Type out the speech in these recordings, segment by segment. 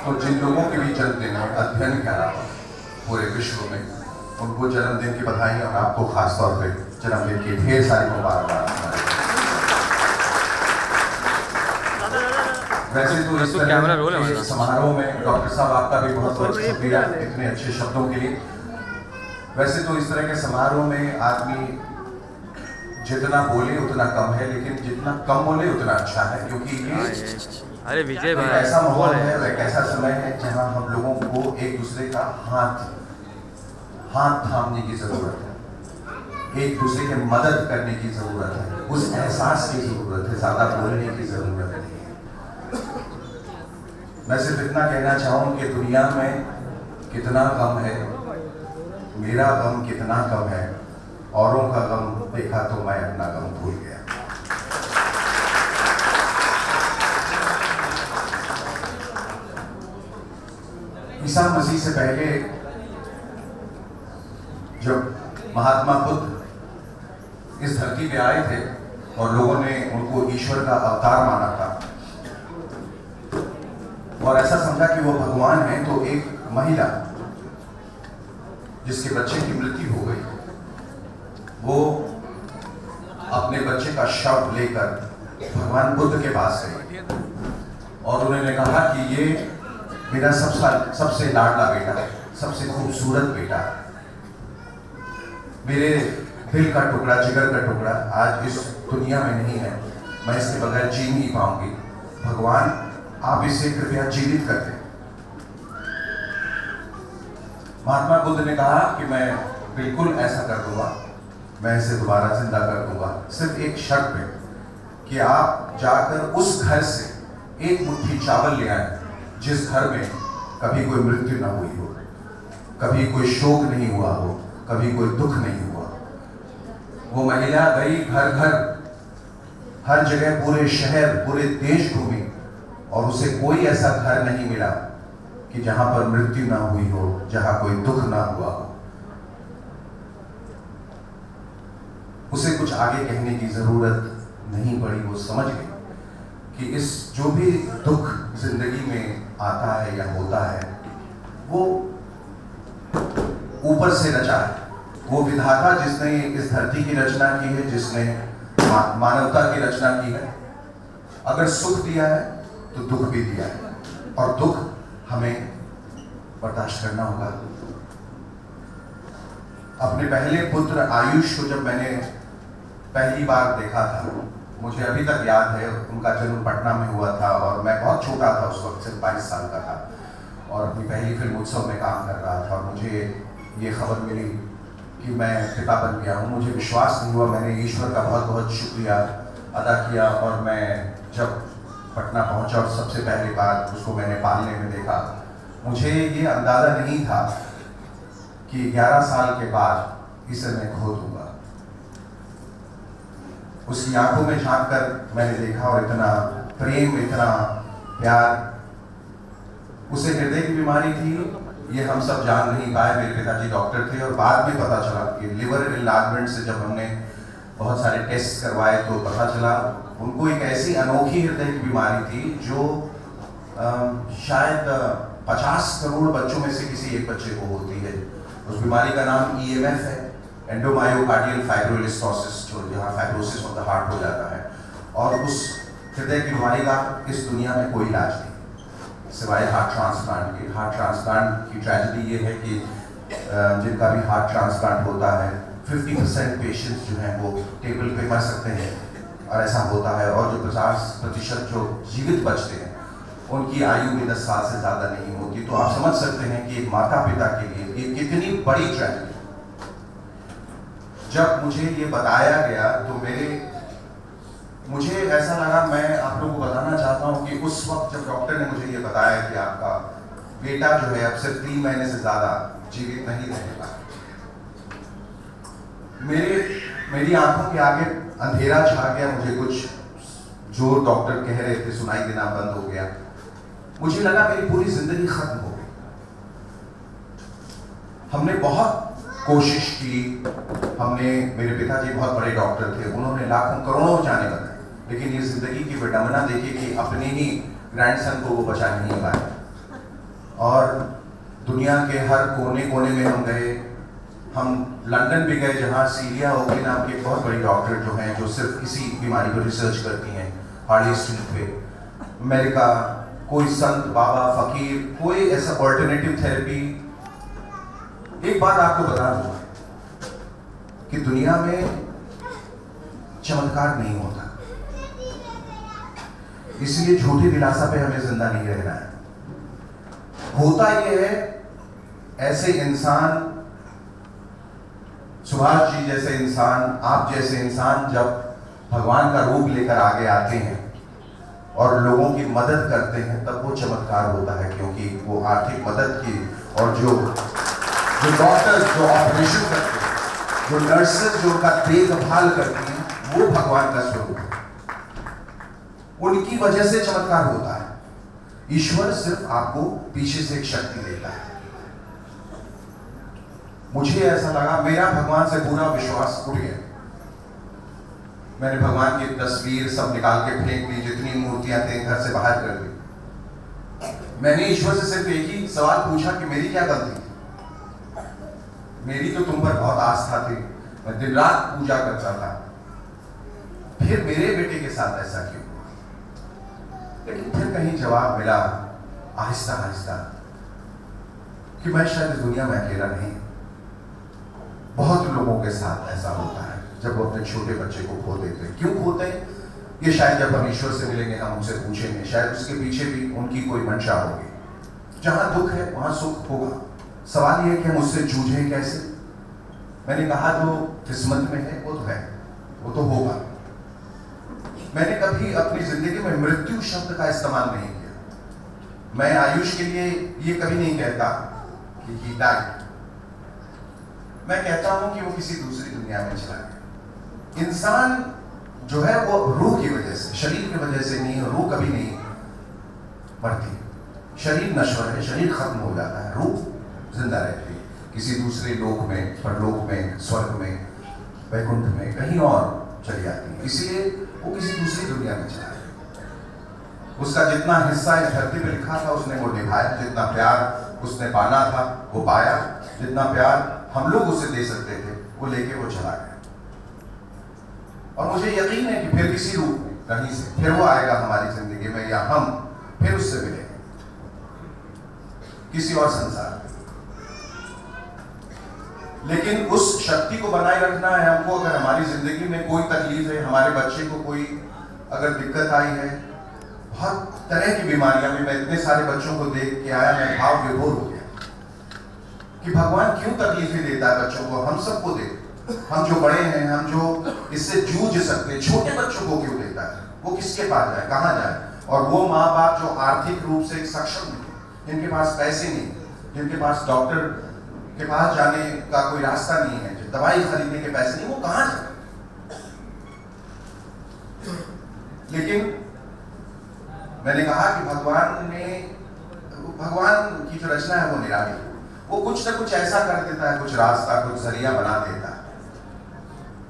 तो जिन लोगों के भी जन्मदिन है अध्ययन के अलावा पूरे विश्व में, उनको जन्मदिन की बधाई और आपको खास तौर पे जन्मदिन की ढेर सारी मुबारकबाद। वैसे तो इस तरह के समारोह में डॉक्टर साहब आपका भी बहुत बहुत शुक्रिया इतने अच्छे शब्दों के लिए। वैसे तो इस तरह के समारोह में आदमी जितना बोले उतना कम है, लेकिन जितना कम बोले उतना अच्छा है, क्योंकि ये विजय भाई ऐसा माहौल है, एक ऐसा समय है जहां हम लोगों को एक दूसरे का हाथ थामने की जरूरत है, एक दूसरे की मदद करने की जरूरत है, उस एहसास की जरूरत है, ज्यादा बोलने की जरूरत नहीं है। मैं सिर्फ इतना कहना चाहूँ कि दुनिया में कितना गम है, मेरा गम कितना कम है, औरों का गम देखा तो मैं अपना गम भूल गया। ईसा मसीह से पहले जब महात्मा बुद्ध इस धरती पे आए थे और लोगों ने उनको ईश्वर का अवतार माना था और ऐसा समझा कि वो भगवान है, तो एक महिला जिसके बच्चे की मृत्यु हो गई, वो अपने बच्चे का शव लेकर भगवान बुद्ध के पास गई और उन्होंने कहा कि ये मेरा सबसे लाडला बेटा, सबसे खूबसूरत बेटा, मेरे दिल का टुकड़ा, जिगर का टुकड़ा आज इस दुनिया में नहीं है, मैं इसके बगैर जी नहीं पाऊंगी, भगवान आप इसे कृपया जीवित कर दें। महात्मा बुद्ध ने कहा कि मैं बिल्कुल ऐसा कर दूंगा, मैं इसे दोबारा जिंदा कर दूंगा, सिर्फ एक शर्त पे कि आप जाकर उस घर से एक मुट्ठी चावल ले आए जिस घर में कभी कोई मृत्यु ना हुई हो, कभी कोई शोक नहीं हुआ हो, कभी कोई दुख नहीं हुआ। वो महिला गई घर घर, हर जगह, पूरे शहर, पूरे देश घूमी और उसे कोई ऐसा घर नहीं मिला कि जहां पर मृत्यु ना हुई हो, जहां कोई दुख ना हुआ हो। उसे कुछ आगे कहने की जरूरत नहीं पड़ी, वो समझ गई कि इस जो भी दुख जिंदगी में आता है या होता है वो ऊपर से रचा है, वो विधाता जिसने इस धरती की रचना की है, जिसने मानवता की रचना की है, अगर सुख दिया है तो दुख भी दिया है और दुख हमें बर्दाश्त करना होगा। अपने पहले पुत्र आयुष को जब मैंने पहली बार देखा था, मुझे अभी तक याद है, उनका जन्म पटना में हुआ था और मैं बहुत छोटा था, उस वक्त सिर्फ 22 साल का था और अपनी पहली फिल्म उत्सव में काम कर रहा था और मुझे ये खबर मिली कि मैं पिता बन गया हूँ। मुझे विश्वास नहीं हुआ, मैंने ईश्वर का बहुत बहुत शुक्रिया अदा किया और मैं जब पटना पहुँचा और सबसे पहली बार उसको मैंने पालने में देखा, मुझे ये अंदाज़ा नहीं था कि 11 साल के बाद इसे मैं खो दूंगा। उसकी आंखों में झांक कर मैंने देखा और इतना प्रेम, इतना प्यार। उसे हृदय की बीमारी थी, ये हम सब जान नहीं पाए, मेरे पिताजी डॉक्टर थे और बाद में पता चला कि लिवर इनलार्जमेंट से जब हमने बहुत सारे टेस्ट करवाए तो पता चला उनको एक ऐसी अनोखी हृदय की बीमारी थी जो शायद 50 करोड़ बच्चों में से किसी एक बच्चे को होती है। उस बीमारी का नाम EMF है, एंडोमायोकार्डियल फाइब्रोलिस्टोसिस, जो जहाँ फाइब्रोसिस ऑफ द हार्ट हो जाता है। और उस हृदय की बीमारी का इस दुनिया में कोई इलाज नहीं सिवाय हार्ट ट्रांसप्लांट के। हार्ट ट्रांसप्लांट की ट्रेजेडी ये है कि जिनका भी हार्ट ट्रांसप्लांट होता है 50% पेशेंट्स जो हैं वो टेबल पे मर सकते हैं और ऐसा होता है, और जो 50% जो जीवित बचते हैं उनकी आयु भी 10 साल से ज़्यादा नहीं होती। तो आप समझ सकते हैं कि एक माता पिता के लिए ये कितनी बड़ी ट्रेजेडी। जब मुझे ये बताया गया तो मुझे ऐसा लगा, मैं आप लोगों को बताना चाहता हूँ कि उस वक्त जब डॉक्टर ने मुझे ये बताया कि आपका बेटा जो है अब सिर्फ 3 महीने से ज़्यादा जीवित नहीं रहेगा, मेरी आंखों के आगे अंधेरा छा गया। मुझे कुछ जो डॉक्टर कह रहे थे सुनाई देना बंद हो गया। मुझे लगा मेरी पूरी जिंदगी खत्म हो गई। हमने बहुत कोशिश की, मेरे पिताजी बहुत बड़े डॉक्टर थे, उन्होंने लाखों करोड़ों जाने बताए, लेकिन ये जिंदगी की विडंबना देखिए कि अपने ही ग्रैंडसन को वो बचा नहीं पाए। और दुनिया के हर कोने कोने में हम गए। हम लंदन भी गए जहाँ सीलिया ओके नाम की एक बहुत बड़ी डॉक्टर जो हैं, जो सिर्फ इसी बीमारी पर रिसर्च करती हैं हार्डी स्ट्रीट पे। अमेरिका, कोई संत बाबा फकीर, कोई ऐसा ऑल्टरनेटिव थेरेपी। एक बात आपको बता दूं कि दुनिया में चमत्कार नहीं होता, इसलिए झूठी दिलासा पे हमें जिंदा नहीं रहना है। होता यह है, ऐसे इंसान, सुभाष जी जैसे इंसान, आप जैसे इंसान जब भगवान का रूप लेकर आगे आते हैं और लोगों की मदद करते हैं, तब वो चमत्कार होता है। क्योंकि वो आर्थिक मदद की, और जो डॉक्टर्स जो ऑपरेशन करते हैं, जो नर्सेस जो उनका देखभाल करती हैं, वो भगवान का स्वरूप है। उनकी वजह से चमत्कार होता है। ईश्वर सिर्फ आपको पीछे से एक शक्ति देता है। मुझे ऐसा लगा, मेरा भगवान से पूरा विश्वास उठ गया। मैंने भगवान की तस्वीर सब निकाल के फेंक दी, जितनी मूर्तियां थी घर से बाहर कर दी। मैंने ईश्वर से सिर्फ एक ही सवाल पूछा कि मेरी क्या गलती थी? मेरी तो तुम पर बहुत आस्था थी, मैं दिन रात पूजा करता था, फिर मेरे बेटे के साथ ऐसा क्यों? लेकिन फिर कहीं जवाब मिला आहिस्ता आहिस्ता कि मैं शायद इस दुनिया में अकेला नहीं। बहुत लोगों के साथ ऐसा होता है जब वो अपने छोटे बच्चे को खो देते हैं। क्यों खोते हैं? ये शायद जब हम ईश्वर से मिलेंगे हम उनसे पूछेंगे, शायद उसके पीछे भी उनकी कोई मंशा होगी। जहां दुख है वहां सुख होगा। सवाल ये है कि हम उससे जूझें कैसे। मैंने कहा जो किस्मत में है वो तो है, वो तो होगा। मैंने कभी अपनी जिंदगी में मृत्यु शब्द का इस्तेमाल नहीं किया। मैं आयुष के लिए ये कभी नहीं कहता कि he died। मैं कहता हूं कि वो किसी दूसरी दुनिया में चला गया। इंसान जो है वो रूह की वजह से, शरीर की वजह से नहीं, रूह कभी नहीं मरती। शरीर नश्वर है, शरीर खत्म हो जाता है, रूह जिंदा रहती है किसी दूसरे लोक में, परलोक में, स्वर्ग में, वैकुंठ में, कहीं और चली जाती है। इसलिए वो किसी दूसरी दुनिया में चला गया। उसका जितना हिस्सा इस धरती पे लिखा था उसने वो निभाया, जितना प्यार उसने पाना था वो पाया, जितना प्यार हम लोग उसे दे सकते थे वो लेके वो चला गया। और मुझे यकीन है कि फिर किसी रूप में कहीं से फिर वो आएगा हमारी जिंदगी में, या हम फिर उससे मिलेंगे किसी और संसार में। लेकिन उस शक्ति को बनाए रखना है हमको। अगर हमारी जिंदगी में कोई तकलीफ है, हमारे बच्चे को कोई अगर दिक्कत आई है, बहुत तरह की बीमारियां में, मैं इतने सारे बच्चों को देख के आया, मैं भाव विभोर हो गया कि भगवान क्यों तकलीफें देता है बच्चों को, हम सबको दे। हम जो बड़े हैं, हम जो इससे जूझ सकते, छोटे बच्चों को क्यों देता है? वो किसके पास जाए, कहाँ जाए? और वो माँ बाप जो आर्थिक रूप से सक्षम नहीं, जिनके पास पैसे नहीं, जिनके पास डॉक्टर के पास जाने का कोई रास्ता नहीं है, जो दवाई खरीदने के पैसे नहीं, वो कहाँ जाए? लेकिन मैंने कहा कि भगवान की जो रचना है वो निराली, वो कुछ ना कुछ ऐसा कर देता है, कुछ रास्ता, कुछ जरिया बना देता है।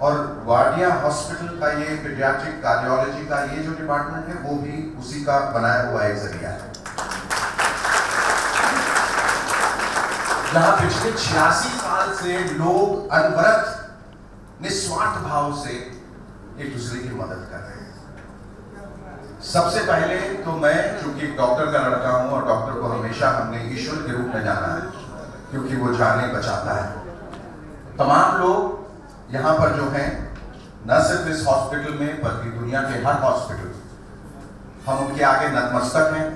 और वाडिया हॉस्पिटल का ये पीडियाट्रिक कार्डियोलॉजी का ये जो डिपार्टमेंट है वो भी उसी का बनाया हुआ एक जरिया है, जहां पिछले 86 साल से लोग अनवरत निस्वार्थ भाव से एक दूसरे की मदद कर रहे हैं। सबसे पहले तो मैं, चूंकि डॉक्टर का लड़का हूं और डॉक्टर को हमेशा हमने ईश्वर के रूप में जाना है, क्योंकि वो जाने बचाता है। तमाम लोग यहाँ पर जो हैं, न सिर्फ इस हॉस्पिटल में बल्कि दुनिया के हर हॉस्पिटल, हम उनके आगे नतमस्तक हैं।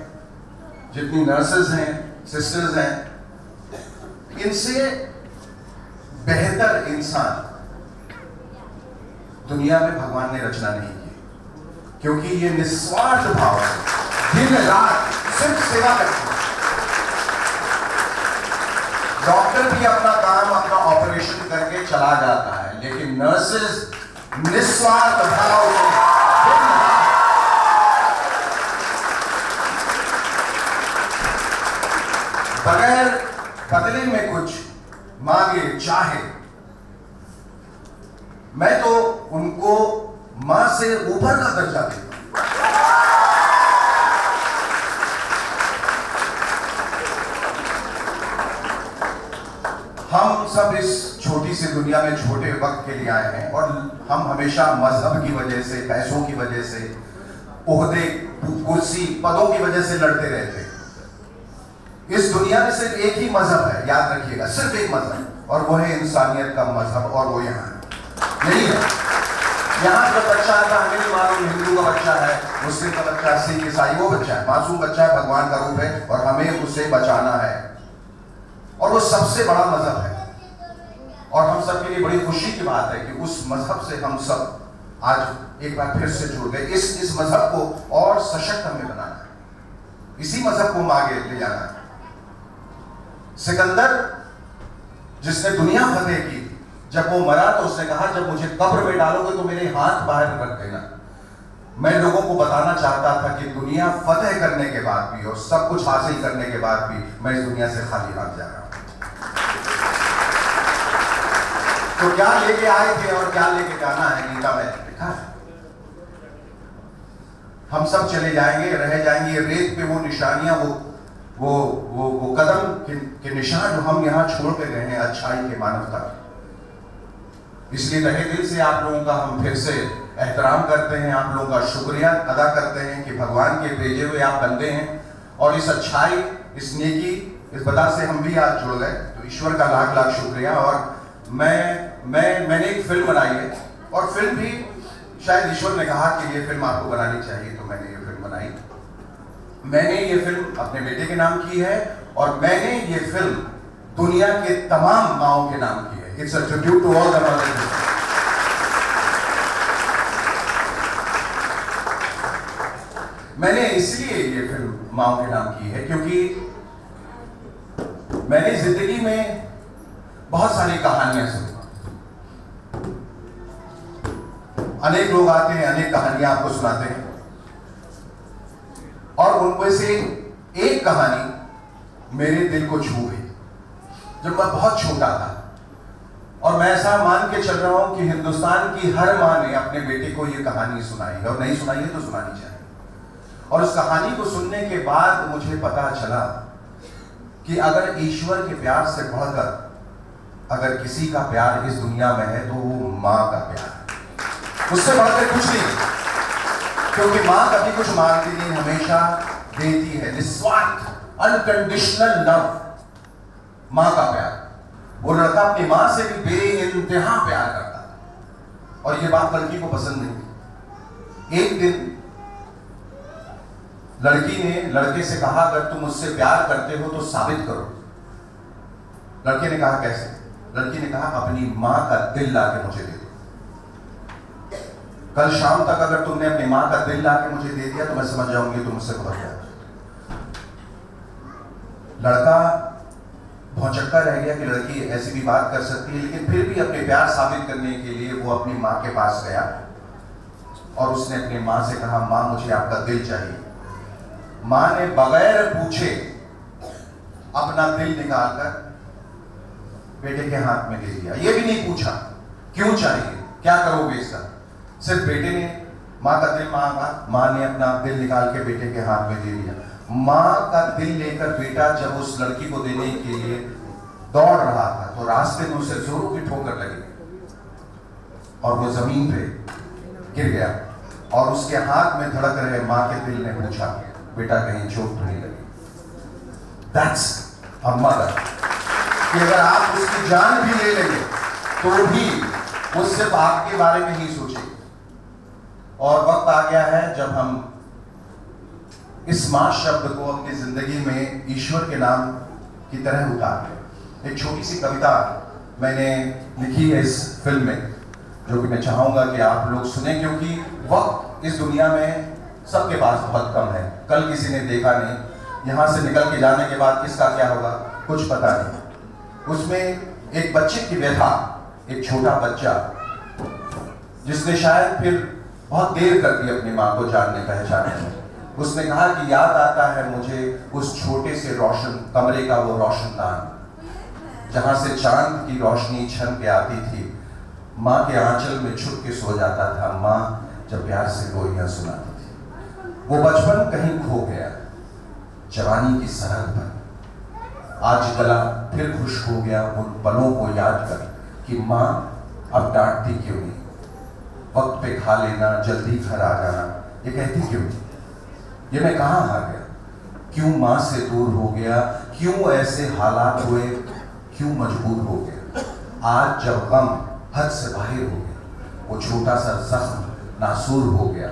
जितनी नर्सेज हैं, सिस्टर्स हैं, इनसे बेहतर इंसान दुनिया में भगवान ने रचना नहीं की, क्योंकि ये निस्वार्थ भाव से दिन रात सिर्फ सेवा करते हैं। डॉक्टर भी अपना काम, अपना ऑपरेशन करके चला जाता है, लेकिन नर्सेस निस्वार्थ भाव से दिन रात बगैर बदले में कुछ मांगे चाहे, मैं तो उनको मां से ऊपर का दर्जा देता हूं। हम सब इस छोटी सी दुनिया में छोटे वक्त के लिए आए हैं और हम हमेशा मजहब की वजह से, पैसों की वजह से, ओहदे, कुर्सी, पदों की वजह से लड़ते रहते हैं। इस दुनिया में सिर्फ एक ही मजहब है, याद रखिएगा, सिर्फ एक मजहब, और वो है इंसानियत का मजहब, और वो यहाँ यही है। यहाँ जो बच्चा आता है, हमें नहीं मालूम हिंदू का बच्चा है, मुस्लिम का बच्चा है, सिख, ईसाई, वो बच्चा है, मासूम बच्चा है, भगवान का रूप है और हमें उसे बचाना है, और वो सबसे बड़ा मजहब है। और हम सब के लिए बड़ी खुशी की बात है कि उस मजहब से हम सब आज एक बार फिर से जुड़ गए। इस मजहब को और सशक्त हमें बनाना है, इसी मजहब को आगे ले जाना है। सिकंदर जिसने दुनिया फतेह की, जब वो मरा तो उसने कहा, जब मुझे कब्र में डालोगे तो मेरे हाथ बाहर रख देना। मैं लोगों को बताना चाहता था कि दुनिया फतेह करने के बाद भी और सब कुछ हासिल करने के बाद भी मैं इस दुनिया से खाली हाथ जा रहा हूं। तो क्या लेके आए थे और क्या लेके जाना है, गीता में लिखा है। हम सब चले जाएंगे, रह जाएंगे रेत पे वो निशानियां, वो कदम के निशान जो हम यहां छोड़ के गए हैं अच्छाई के, मानवता के। इसलिए तहे दिल से आप लोगों का हम फिर से एहतराम करते हैं, आप लोगों का शुक्रिया अदा करते हैं कि भगवान के भेजे हुए आप बंदे हैं और इस अच्छाई, इस नेकी, इस वजह से हम भी आज जुड़ गए। तो ईश्वर का लाख लाख शुक्रिया। और मैंने एक फिल्म बनाई है और फिल्म भी शायद ईश्वर ने कहा कि ये फिल्म आपको बनानी चाहिए, तो मैंने ये फिल्म बनाई। मैंने ये फिल्म अपने बेटे के नाम की है और मैंने ये फिल्म दुनिया के तमाम माओं के नाम की है। It's a tribute to all the mothers. मैंने इसलिए ये फिल्म माओं के नाम की है क्योंकि मैंने जिंदगी में बहुत सारी कहानियां सुनी। अनेक लोग आते हैं, अनेक कहानियां आपको सुनाते हैं, और उनमें से एक कहानी मेरे दिल को छू गई जब मैं बहुत छोटा था। और मैं ऐसा मान के चल रहा हूं कि हिंदुस्तान की हर मां ने अपने बेटे को ये कहानी सुनाई है, और नहीं सुनाई है तो सुनानी चाहिए। और उस कहानी को सुनने के बाद मुझे पता चला कि अगर ईश्वर के प्यार से बढ़कर अगर किसी का प्यार इस दुनिया में है तो वो मां का प्यार है, उससे बढ़कर कुछ नहीं। क्योंकि मां कभी कुछ मांगती नहीं, हमेशा देती है, निस्वार्थ, अनकंडीशनल लव, मां का प्यार। वो लड़का अपनी मां से भी बेइंतहा प्यार करता था और ये बात लड़की को पसंद नहीं थी। एक दिन लड़की ने लड़के से कहा, अगर तुम मुझसे प्यार करते हो तो साबित करो। लड़के ने कहा, कैसे? लड़की ने कहा, अपनी मां का दिल लाके मुझे दे दो। कल शाम तक अगर तुमने अपनी मां का दिल लाके मुझे दे दिया तो मैं समझ जाऊंगी तुम मुझसे बहुत प्यार। लड़का भौचक्का रह गया कि लड़की ऐसी भी बात कर सकती है, लेकिन फिर भी अपने प्यार साबित करने के लिए वो अपनी मां के पास गया और उसने अपनी मां से कहा, मां मुझे आपका दिल चाहिए। मां ने बगैर पूछे अपना दिल निकालकर बेटे के हाथ में दे दिया। ये भी नहीं पूछा क्यों चाहिए, क्या करोगे इसका। सिर्फ बेटे ने मां का दिल मांगा, मां ने अपना दिल निकाल के बेटे के हाथ में दे दिया। मां का दिल लेकर बेटा जब उस लड़की को देने के लिए दौड़ रहा था तो रास्ते में उसे जोरों की ठोकर लगी और वो जमीन पे गिर गया और उसके हाथ में धड़क रहे मां के दिल ने पूछा, बेटा कहीं चोट तो नहीं लगी। That's a mother। कि अगर आप उसकी जान भी ले लेंगे तो भी वो सिर्फ आपके बारे में ही सोचेगी। और वक्त आ गया है जब हम इस मां शब्द को अपनी जिंदगी में ईश्वर के नाम की तरह उतारें। एक छोटी सी कविता मैंने लिखी है इस फिल्म में, जो कि मैं चाहूंगा कि आप लोग सुने, क्योंकि वक्त इस दुनिया में सबके पास बहुत कम है। कल किसी ने देखा नहीं, यहाँ से निकल के जाने के बाद किसका क्या होगा कुछ पता नहीं। उसमें एक बच्चे की व्यथा, एक छोटा बच्चा जिसने शायद फिर बहुत देर कर दी अपनी माँ को जानने पहचानने में। उसने कहा कि याद आता है मुझे उस छोटे से रोशन कमरे का वो रोशनदान जहाँ से चांद की रोशनी छन के आती थी। माँ के आंचल में छुप के सो जाता था, माँ जब प्यार से गोलियां सुनाती थी। वो बचपन कहीं खो गया जवानी की सरहद पर। आज गला फिर खुश्क हो गया उन पलों को याद कर कि माँ अब डांटती क्यों नहीं, वक्त पे खा लेना, जल्दी घर आ जाना, ये कहती क्यों नहीं? ये मैं कहाँ आ गया? क्यों माँ से दूर हो गया? क्यों ऐसे हालात हुए? क्यों मजबूर हो गया? आज जब गम हद से बाहर हो गया, वो छोटा सा जख्म नासूर हो गया,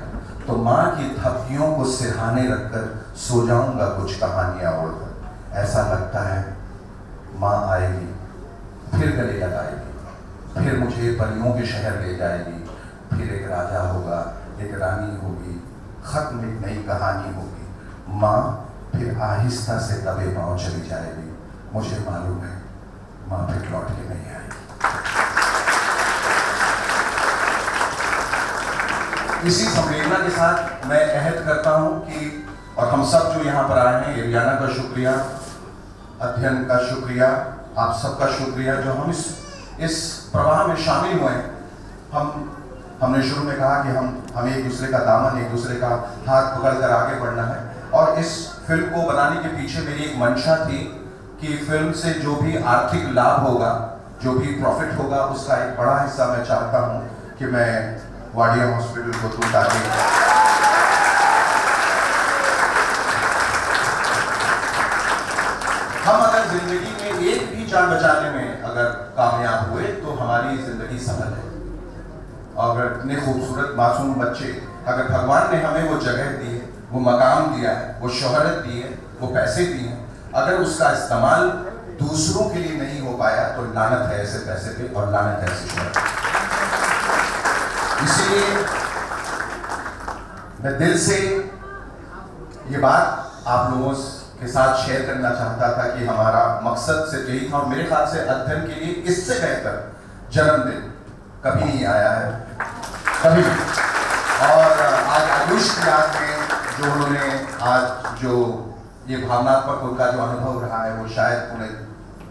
तो माँ की थपकियों को सिरहाने रखकर सो जाऊंगा कुछ कहानियां ओढ़कर। ऐसा लगता है माँ आएगी, फिर गले लगाएगी, फिर मुझे परियों के शहर ले जाएगी, फिर एक राजा होगा, एक रानी होगी, खत्म एक नई कहानी होगी। माँ फिर आहिस्ता से दबे पाँव चली जाएगी। मुझे मालूम है माँ फिर लौट के नहीं आएगी। इसी संवेदना के साथ मैं अहद करता हूँ कि, और हम सब जो यहाँ पर आए हैं, एरियाना का शुक्रिया, अध्ययन का शुक्रिया, आप सबका शुक्रिया जो हम इस प्रवाह में शामिल हुए हैं। हमने शुरू में कहा कि हमें एक दूसरे का दामन, एक दूसरे का हाथ पकड़कर आगे बढ़ना है। और इस फिल्म को बनाने के पीछे मेरी एक मंशा थी कि फिल्म से जो भी आर्थिक लाभ होगा, जो भी प्रॉफिट होगा, उसका एक बड़ा हिस्सा मैं चाहता हूँ कि मैं वाडिया हॉस्पिटल को दूं, ताकि हम अगर जिंदगी में एक भी जान बचाने में अगर कामयाब हुए तो हमारी जिंदगी सफल है। अगर इतने खूबसूरत मासूम बच्चे, अगर भगवान ने हमें वो जगह दी है, वो मकाम दिया है, वो शोहरत दी है, वो पैसे दिए हैं, अगर उसका इस्तेमाल दूसरों के लिए नहीं हो पाया तो लानत है ऐसे पैसे पे और लानत है ऐसे शोहरत पे। इसलिए मैं दिल से ये बात आप लोगों के साथ शेयर करना चाहता था कि हमारा मकसद सिर्फ यही था, और मेरे ख्याल से अध्ययन के लिए इससे बेहतर जन्मदिन कभी नहीं आया है, कभी नहीं। और आज आयुष की याद में जो उन्होंने आज जो ये भावनात्मक उनका जो अनुभव रहा है, वो शायद उन्हें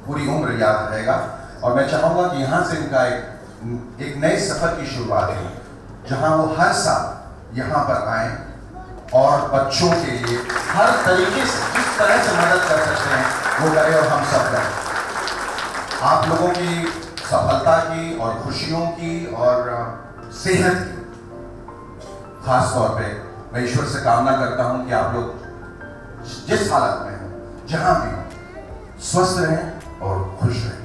पूरी उम्र याद रहेगा। और मैं चाहूँगा कि यहाँ से उनका एक नए सफर की शुरुआत है, जहाँ वो हर साल यहाँ पर आए और बच्चों के लिए हर तरीके से जिस तरह से मदद कर सकते हैं वो करें, और हम सब करें। आप लोगों की सफलता की और खुशियों की और सेहत की खास तौर पे मैं ईश्वर से कामना करता हूं कि आप लोग जिस हालत में हो, जहां भी हो, स्वस्थ रहें और खुश रहें।